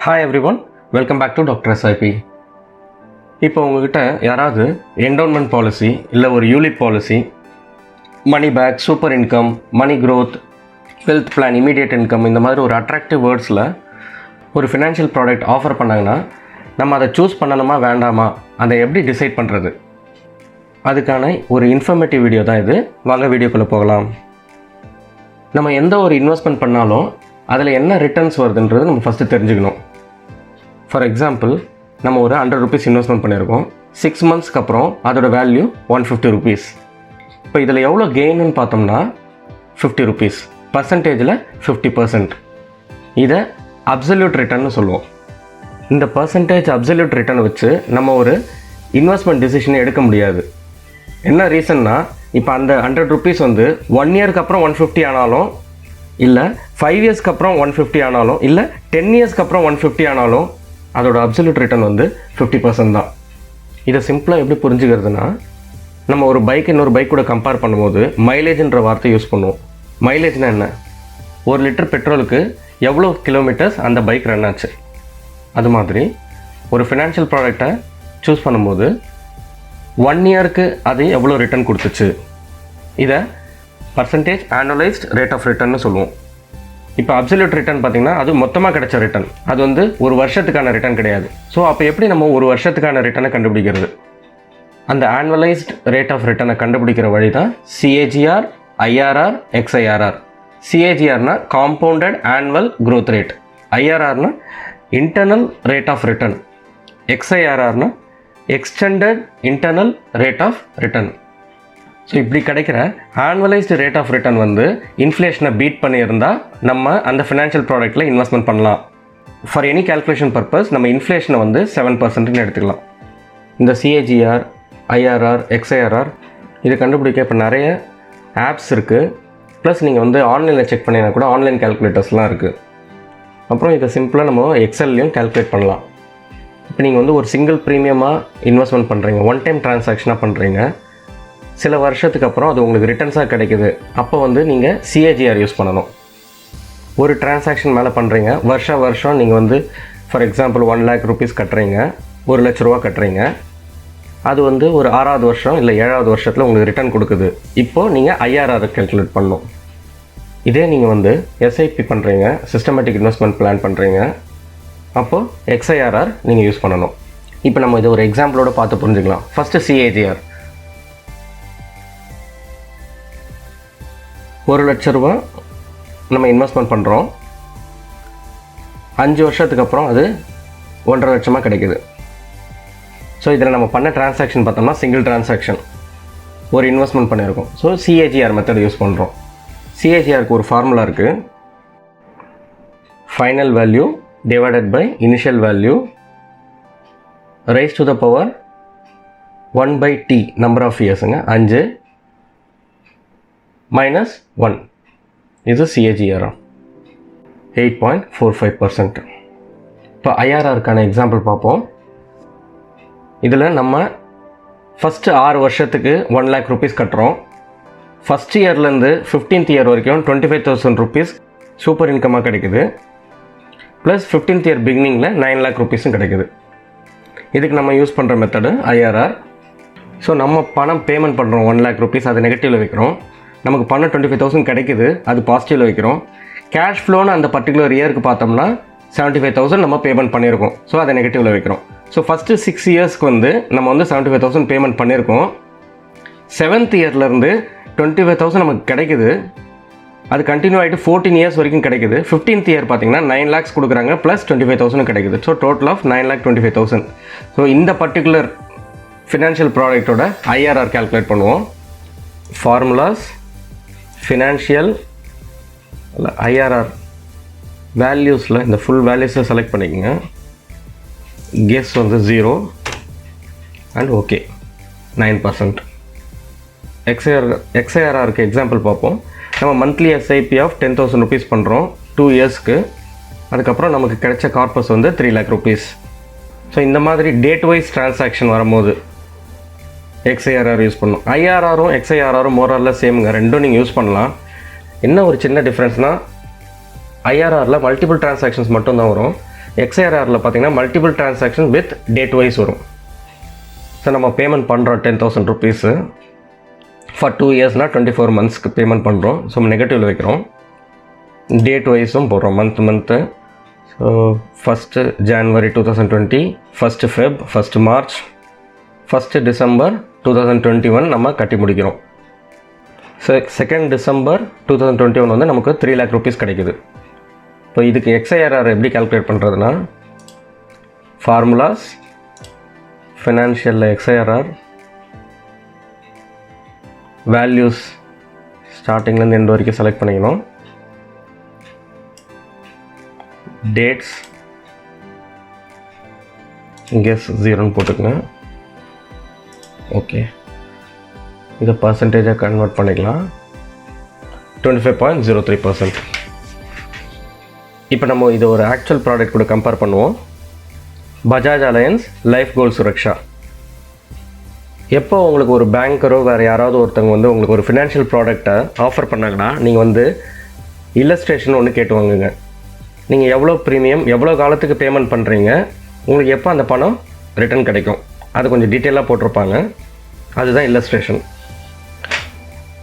Hi everyone, welcome back to Dr. SIP. இப்போ உங்ககிட்ட யாராவது என்டோன்மெண்ட் பாலிசி இல்லை ஒரு ULIP policy, money back, super income, money growth, wealth plan, immediate income இந்த மாதிரி ஒரு அட்ராக்டிவ் வேர்ட்ஸில் ஒரு ஃபினான்ஷியல் ப்ராடக்ட் ஆஃபர் பண்ணாங்கன்னா நம்ம அதை சூஸ் பண்ணணுமா வேண்டாமா, அதை எப்படி டிசைட் பண்ணுறது, அதுக்கான ஒரு இன்ஃபர்மேட்டிவ் வீடியோ தான் இது. வாங்க வீடியோக்குள்ளே போகலாம். நம்ம எந்த ஒரு இன்வெஸ்ட்மெண்ட் பண்ணாலும் அதில் என்ன ரிட்டர்ன்ஸ் வருதுன்றது நம்ம ஃபஸ்ட்டு தெரிஞ்சுக்கணும். ஃபார் எக்ஸாம்பிள், நம்ம ஒரு 100 rupees இன்வெஸ்ட்மெண்ட் பண்ணியிருக்கோம். 6 monthsக்கு அப்புறம் அதோட வேல்யூ 150 rupees. இப்போ இதில் எவ்வளோ கெயின்னு பார்த்தோம்னா 50 rupees, பர்சன்டேஜில் 50%. இதை அப்சல்யூட் ரிட்டர்ன்னு சொல்லுவோம். இந்த பர்சன்டேஜ் அப்சல்யூட் ரிட்டர்ன் வச்சு நம்ம ஒரு இன்வெஸ்ட்மெண்ட் டிசிஷனை எடுக்க முடியாது. என்ன ரீசன்னா, இப்போ அந்த 100 rupees வந்து 1 yearக்கு அப்புறம் 150 ஆனாலும், இல்லை 5 yearsக்கு அப்புறம் 150 ஆனாலும், இல்லை 10 yearsக்கு அப்புறம் 150 ஆனாலும் அதோட அப்சல்யூட் ரிட்டர்ன் வந்து 50% தான். இதை சிம்பிளாக எப்படி புரிஞ்சுக்கிறதுனா, நம்ம ஒரு பைக் இன்னொரு பைக் கூட கம்பேர் பண்ணும்போது மைலேஜ்ன்ற வார்த்தை யூஸ் பண்ணுவோம். மைலேஜ்னா என்ன? 1 லிட்டர் பெட்ரோலுக்கு எவ்வளோ கிலோமீட்டர்ஸ் அந்த பைக் ரன் ஆச்சு. அது மாதிரி ஒரு ஃபினான்ஷியல் ப்ராடக்டை சூஸ் பண்ணும்போது 1 yearக்கு அது எவ்வளோ ரிட்டர்ன் கொடுத்துச்சு, இதை பர்சன்டேஜ் ஆனுவலைஸ்ட் ரேட் ஆஃப் ரிட்டர்ன்னு சொல்லுவோம். இப்போ அப்சல்யூட் ரிட்டர்ன் பார்த்திங்கன்னா அது மொத்தமாக கிடைச்ச ரிட்டர்ன், அது வந்து ஒரு வருஷத்துக்கான ரிட்டர்ன் கிடையாது. ஸோ அப்போ எப்படி நம்ம ஒரு வருஷத்துக்கான ரிட்டர்னை கண்டுபிடிக்கிறது? அந்த ஆனுவலைஸ்ட் ரேட் ஆஃப் ரிட்டர்னை கண்டுபிடிக்கிற வழி தான் CAGR, IRR, XIRR. CAGRனா காம்பவுண்டட் ஆனுவல் க்ரோத் ரேட், IRRனா இன்டர்னல் ரேட் ஆஃப் ரிட்டர்ன், XIRRனா extended internal rate of return. So இப்படி கிடைக்கிற ஆனுவலைஸ்டு ரேட் ஆஃப் ரிட்டர்ன் வந்து இன்ஃப்ளேஷனை பீட் பண்ணியிருந்தால் நம்ம அந்த ஃபினான்ஷியல் ப்ராடக்ட்டில் இன்வெஸ்ட்மெண்ட் பண்ணலாம். ஃபார் எனி கேல்குலேஷன் பர்பஸ் நம்ம இன்ஃப்ளேஷனை வந்து 7%ன்னு எடுத்துக்கலாம். இந்த CAGR, IRR, XIRR இது கண்டுபிடிக்க இப்போ நிறைய ஆப்ஸ் இருக்குது. ப்ளஸ் நீங்கள் வந்து ஆன்லைனில் செக் பண்ணிங்கன்னா கூட ஆன்லைன் கேல்குலேட்டர்ஸ்லாம் இருக்குது. அப்புறம் இதை சிம்பிளாக நம்ம எக்ஸல்லையும் கேல்குலேட் பண்ணலாம். இப்போ நீங்கள் வந்து ஒரு சிங்கிள் ப்ரீமியமாக இன்வெஸ்ட்மெண்ட் பண்ணுறீங்க, ஒன் டைம் ட்ரான்சாக்ஷனாக பண்ணுறீங்க, சில வருஷத்துக்கு அப்புறம் அது உங்களுக்கு ரிட்டர்ன்ஸாக கிடைக்குது. அப்போ வந்து நீங்கள் CAGR யூஸ் பண்ணணும். ஒரு டிரான்சாக்ஷன் மேலே பண்ணுறீங்க, வருஷம் நீங்கள் வந்து ஃபார் எக்ஸாம்பிள் 1 lakh rupees கட்டுறீங்க, 1 லட்ச ரூபா கட்டுறீங்க. அது வந்து ஒரு 6வது வருஷம் இல்லை 7வது வருஷத்தில் உங்களுக்கு ரிட்டர்ன் கொடுக்குது. இப்போது நீங்கள் IRR கேல்குலேட் பண்ணணும். இதே நீங்கள் வந்து SIP பண்ணுறீங்க, சிஸ்டமேட்டிக் இன்வெஸ்ட்மெண்ட் பிளான் பண்ணுறீங்க, அப்போது XIRR நீங்கள் யூஸ் பண்ணணும். இப்போ நம்ம இதை ஒரு எக்ஸாம்பிளோடு பார்த்து புரிஞ்சுக்கலாம். First CAGR. 1 லட்ச ரூபா நம்ம இன்வெஸ்ட்மெண்ட் பண்ணுறோம், 5 வருஷத்துக்கு அப்புறம் அது 1.5 லட்சமாக கிடைக்குது. ஸோ இதில் நம்ம பண்ண டிரான்சாக்ஷன் பார்த்தோம்னா சிங்கிள் டிரான்சாக்ஷன், ஒரு இன்வெஸ்ட்மெண்ட் பண்ணியிருக்கோம். ஸோ CAGR மெத்தட் யூஸ் பண்ணுறோம். CAGRக்கு ஒரு ஃபார்முலா இருக்குது. Final value divided by initial value raise to the power 1/t number of இயர்ஸுங்க, 5 -1. இது CAGR 8.45%. இப்போ IRRக்கான எக்ஸாம்பிள் பார்ப்போம். இதில் நம்ம ஃபஸ்ட்டு 6 வருஷத்துக்கு 1 lakh rupees கட்டுறோம். ஃபஸ்ட் இயர்லேருந்து 15th year வரைக்கும் 25,000 rupees சூப்பர் இன்கமாக கிடைக்குது. ப்ளஸ் 15th year பிகினிங்கில் 9 lakh rupeesம் கிடைக்குது. இதுக்கு நம்ம யூஸ் பண்ணுற மெத்தடு IRR. ஸோ நம்ம பணம் பேமெண்ட் பண்ணுறோம் 1 lakh rupees, அது நெகட்டிவில் வைக்கிறோம். நமக்கு பணம் 25,000 கிடைக்குது, அது பாசிட்டிவில் வைக்கிறோம். கேஷ் ஃப்ளோன்னு அந்த பர்டிகுலர் இயருக்கு பார்த்தோம்னா 75,000 நம்ம பேமெண்ட் பண்ணியிருக்கோம். ஸோ அதை நெகட்டிவில் வைக்கிறோம். ஸோ ஃபஸ்ட்டு 6 yearsக்கு வந்து நம்ம வந்து 75,000 பேமெண்ட் பண்ணியிருக்கோம். 7th yearலேருந்து 25,000 நமக்கு கிடைக்குது, அது கண்டினியூ ஆகிட்டு 14 years வரைக்கும் கிடைக்குது. 15th year பார்த்திங்கன்னா 9 lakhs கொடுக்குறாங்க, ப்ளஸ் 25,000 கிடைக்குது. So total of 9,25,000. ஸோ இந்த பர்டிகுலர் ஃபினான்ஷியல் ப்ராடக்டோட IRR கேல்குலேட் பண்ணுவோம். ஃபார்முலாஸ் ஃபினான்ஷியல் IRR வேல்யூஸில் இந்த ஃபுல் வேல்யூஸை செலக்ட் பண்ணிக்கோங்க. கெஸ் வந்து 0 அண்ட் ஓகே 9%. XIRRக்கு எக்ஸாம்பிள் பார்ப்போம். நம்ம மந்த்லி SIP ஆஃப் 10,000 rupees பண்ணுறோம் 2 yearsக்கு. அதுக்கப்புறம் நமக்கு கிடைச்ச கார்பஸ் வந்து 3 lakh rupees. ஸோ இந்த மாதிரி டேட் வைஸ் டிரான்சாக்ஷன் வரும்போது XIRR யூஸ் பண்ணணும். IRRும் XIRRும் மோரலில் சேமுங்க, ரெண்டும் நீங்கள் யூஸ் பண்ணலாம். என்ன ஒரு சின்ன டிஃப்ரென்ஸ்னால் IRRல மல்டிபிள் டிரான்சாக்ஷன்ஸ் மட்டும் தான் வரும். XIRRல பார்த்தீங்கன்னா multiple transaction with date wise வரும். ஸோ நம்ம பேமெண்ட் பண்ணுறோம் 10,000 ருபீஸு ஃபார் 2 இயர்ஸ்னால் 24 மந்த்ஸ்க்கு பேமெண்ட் பண்ணுறோம். ஸோ நெகட்டிவில் வைக்கிறோம். டேட் வைஸும் போடுறோம் month. So 1st January 2020, 1st Feb, 1st March, 1st December 2021 நம்ம கட்டி முடிக்கிறோம். ஸோ 2nd December 2021 வந்து நமக்கு 3 lakh rupees கிடைக்குது. இப்போ இதுக்கு XIRR எப்படி கால்குலேட் பண்ணுறதுனா, ஃபார்முலாஸ் ஃபினான்ஷியலில் XIRR வேல்யூஸ் ஸ்டார்டிங்லேருந்து எண்ட் வரைக்கும் செலக்ட் பண்ணிக்கணும். டேட்ஸ் கெஸ் 0ன்னு போட்டுக்கங்க. ஓகே, இதை பர்சன்டேஜாக கன்வெர்ட் பண்ணிக்கலாம். 25.03%. இப்போ நம்ம இதை ஒரு ஆக்சுவல் ப்ராடக்ட் கூட கம்பேர் பண்ணுவோம். பஜாஜ் அலையன்ஸ் லைஃப் கோல் சுரக்ஷா. எப்போ உங்களுக்கு ஒரு பேங்கரோ வேறு யாராவது ஒருத்தவங்க வந்து உங்களுக்கு ஒரு ஃபினான்ஷியல் ப்ராடக்டை ஆஃபர் பண்ணாங்கன்னா, நீங்கள் வந்து இல்லஸ்ட்ரேஷன் ஒன்று கேட்டு வாங்குங்க. நீங்கள் எவ்வளோ ப்ரீமியம், எவ்வளோ காலத்துக்கு பேமெண்ட் பண்ணுறீங்க, உங்களுக்கு எப்போ அந்த பணம் ரிட்டர்ன் கிடைக்கும், அது கொஞ்சம் டீட்டெயிலாக போட்டிருப்பாங்க. அதுதான் இல்லஸ்ட்ரேஷன்.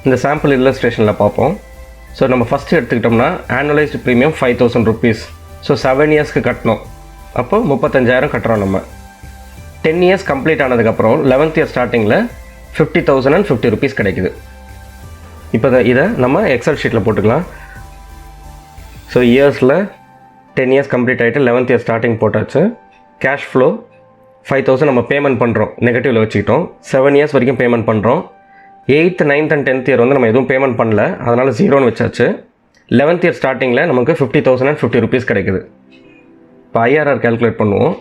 இந்த சாம்பிள் இல்லஸ்ட்ரேஷனில் பார்ப்போம். ஸோ நம்ம ஃபஸ்ட்டு எடுத்துக்கிட்டோம்னா annualized ப்ரீமியம் 5,000 ருபீஸ். ஸோ 7 இயர்ஸ்க்கு கட்டணும். அப்போ 35,000 கட்டுறோம் நம்ம. 10 இயர்ஸ் கம்ப்ளீட் ஆனதுக்கப்புறம் 11th இயர் ஸ்டார்டிங்கில் 50,050 ருபீஸ் கிடைக்குது. இப்போ இதை நம்ம எக்ஸல் ஷீட்டில் போட்டுக்கலாம். ஸோ இயர்ஸில் 10 இயர்ஸ் கம்ப்ளீட் ஆகிட்டு 11th இயர் ஸ்டார்டிங் போட்டாச்சு. கேஷ் ஃப்ளோ 5,000 நம்ம பேமெண்ட் பண்ணுறோம், நெகட்டிவில் வச்சுக்கிட்டோம். 7 இயர்ஸ் வரைக்கும் பேமெண்ட் பண்ணுறோம். 8th, 9th and 10th year வந்து நம்ம எதுவும் பேமெண்ட் பண்ணல, அதனால் 0ன்னு வச்சாச்சு. 11th இயர் ஸ்டார்டிங்கில் நமக்கு 50,050 ருபீஸ் கிடைக்குது. இப்போ IRR கால்குலேட் பண்ணுவோம்.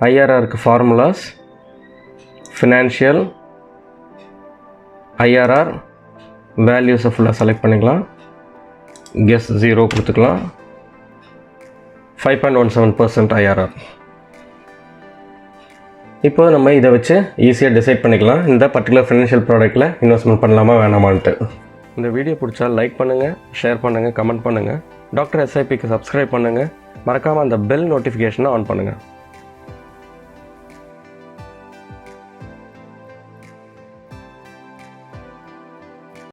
IRRக்கு ஃபார்முலாஸ் ஃபினான்ஷியல் IRR வேல்யூஸை ஃபுல்லாக செலக்ட் பண்ணிக்கலாம். கெஸ் 0 கொடுத்துக்கலாம். 5.17% IRR. இப்போ நம்ம இதை வச்சு ஈஸியாக டிசைட் பண்ணிக்கலாம் இந்த பர்டிகுலர் ஃபினான்ஷியல் ப்ராடக்ட்டில் இன்வெஸ்ட்மெண்ட் பண்ணலாமா வேணாமான்ட்டு. இந்த வீடியோ பிடிச்சா லைக் பண்ணுங்கள், ஷேர் பண்ணுங்கள், கமெண்ட் பண்ணுங்கள். டாக்டர் SIPக்கு சப்ஸ்கிரைப் பண்ணுங்கள். மறக்காமல் அந்த பெல் நோட்டிஃபிகேஷனை ஆன் பண்ணுங்கள்.